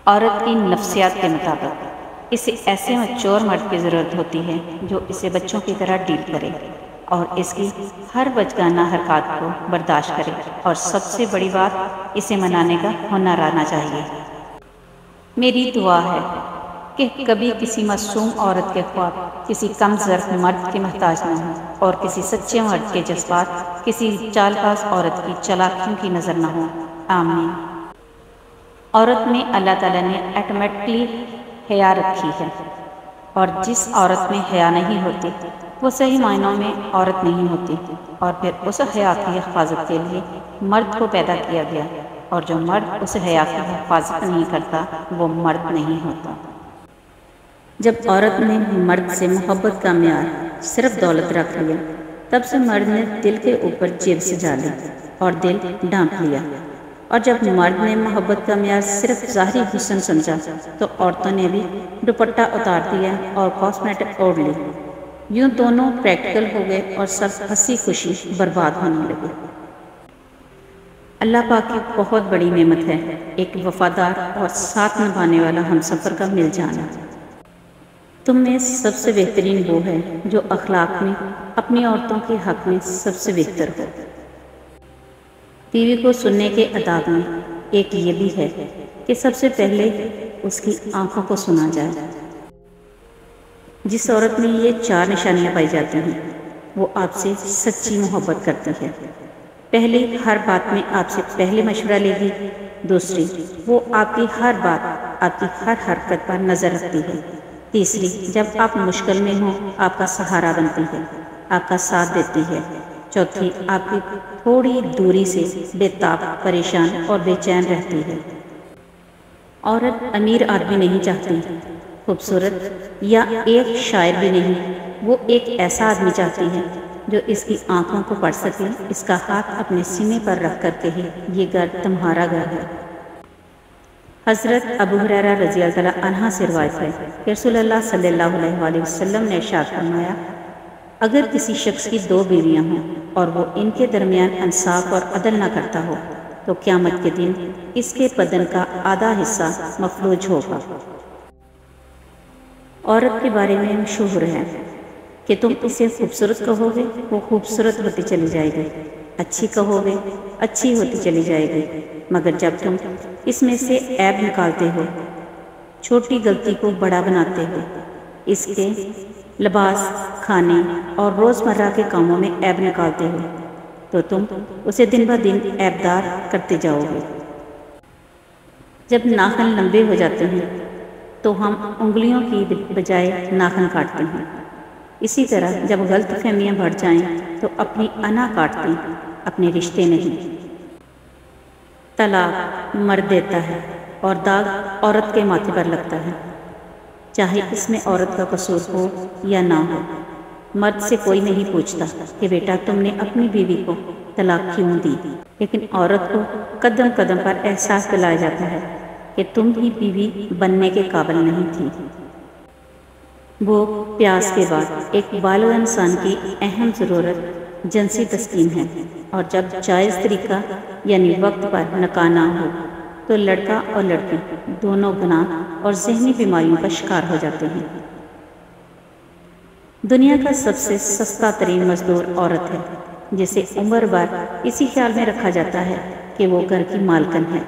عورت کی نفسیات کے مطابق اسے ایسے میچور مرد کی ضرورت ہوتی ہے جو اسے بچوں کی طرح ڈیل کرے اور اس کی ہر بچگانہ حرکات کو برداشت کرے، اور سب سے بڑی بات، اسے منانے کا ہنر آنا چاہیے۔ میری دعا ہے کہ کبھی کسی معصوم عورت کے خواب کسی کم ظرف مرد کے محتاج نہ ہوں، اور کسی سچے مرد کے جذبات کسی چال باز عورت کی چالاکیوں کی نظر نہ ہوں۔ آمین۔ عورت میں اللہ تعالیٰ نے آٹومیٹکلی حیا رکھی ہے، اور جس عورت میں حیا نہیں ہوتی وہ صحیح معنوں میں عورت نہیں ہوتی، اور پھر اس حیا کی حفاظت کے لیے مرد کو پیدا کیا گیا، اور جو مرد اس حیا کی حفاظت نہیں کرتا وہ مرد نہیں ہوتا۔ جب عورت نے مرد سے محبت کا معیار صرف دولت رکھ لیا، تب سے مرد نے دل کے اوپر جیب سجا لی اور دل ڈھانپ لیا، اور جب مرد نے محبت کا معیار صرف ظاہری حسن سمجھا تو عورتوں نے بھی دوپٹہ اتار دیا اور کاسمیٹک اوڑھ لی۔ یوں دونوں پریکٹیکل ہو گئے اور سب ہنسی خوشی برباد ہونے لگے۔ اللہ پاک کی بہت بڑی نعمت ہے ایک وفادار اور ساتھ نبھانے والا ہمسفر کا مل جانا۔ تم میں سب سے بہترین وہ ہے جو اخلاق میں اپنی عورتوں کے حق میں سب سے بہتر ہو۔ بیوی کو سننے کے آداب میں ایک یہ بھی ہے کہ سب سے پہلے اس کی آنکھوں کو سنا جائے۔ جس عورت میں یہ 4 نشانیاں پائی جاتی ہیں وہ آپ سے سچی محبت کرتی ہے۔ پہلی، ہر بات میں آپ سے پہلے مشورہ لے گی۔ دوسری، وہ آپ کی ہر بات، آپ کی ہر حرکت پر نظر رکھتی ہے۔ تیسری، جب آپ مشکل میں ہوں آپ کا سہارا بنتی ہے، آپ کا ساتھ دیتی ہے۔ چوتھی، آپ کی تھوڑی دوری سے بے تاب، پریشان اور بے چین رہتی ہے۔ عورت امیر آدمی نہیں چاہتی، خوبصورت یا ایک شاعر بھی نہیں، وہ ایک ایسا آدمی چاہتی ہے جو اس کی آنکھوں کو پڑھ سکے، اس کا ہاتھ اپنے سینے پر رکھ کر کہے یہ گھر تمہارا گھر ہے۔ حضرت ابو ہریرہ رضی اللہ تعالیٰ عنہ سے روایت ہے کہ رسول اللہ صلی اللہ علیہ وآلہ وسلم نے ارشاد فرمایا، اگر کسی شخص کی 2 بیویاں ہوں اور وہ ان کے درمیان انصاف اور عدل نہ کرتا ہو تو قیامت کے دن اس کے بدن کا آدھا حصہ مفلوج ہوگا۔ عورت کے بارے میں مشہور ہے کہ تم اسے خوبصورت کہو گے وہ خوبصورت ہوتی چلی جائے گی، اچھی کہو گے اچھی ہوتی چلی جائے گی، مگر جب تم اس میں سے عیب نکالتے ہو، چھوٹی غلطی کو بڑا بناتے ہو، اس کے لباس، کھانے اور روزمرہ کے کاموں میں عیب نکالتے ہو، تو تم اسے دن بہ دن عیب دار کرتے جاؤ گے۔ جب ناخن لمبے ہو جاتے ہیں تو ہم انگلیوں کی بجائے ناخن کاٹتے ہیں۔ اسی طرح جب غلط فہمیاں بڑھ جائیں تو اپنی انا کاٹتے ہیں، اپنے رشتے نہیں۔ طلاق مرد دیتا ہے اور داغ عورت کے ماتھے پر لگتا ہے، چاہے اس میں عورت کا قصور ہو یا نہ ہو۔ مرد سے کوئی نہیں پوچھتا کہ بیٹا تم نے اپنی بیوی کو طلاق کیوں دی، لیکن عورت کو قدم قدم پر احساس دلایا جاتا ہے کہ تم ہی بیوی بننے کے قابل نہیں تھی۔ وہ پیاس کے بعد ایک بالغ انسان کی اہم ضرورت جنسی تسکین ہے، اور جب جائز طریقہ یعنی وقت پر نکاح نہ ہو تو لڑکا اور لڑکی دونوں گناہ اور ذہنی بیماریوں کا شکار ہو جاتے ہیں۔ دنیا کا سب سے سستا ترین مزدور عورت ہے، جسے عمر بھر اسی خیال میں رکھا جاتا ہے کہ وہ گھر کی مالکن ہے،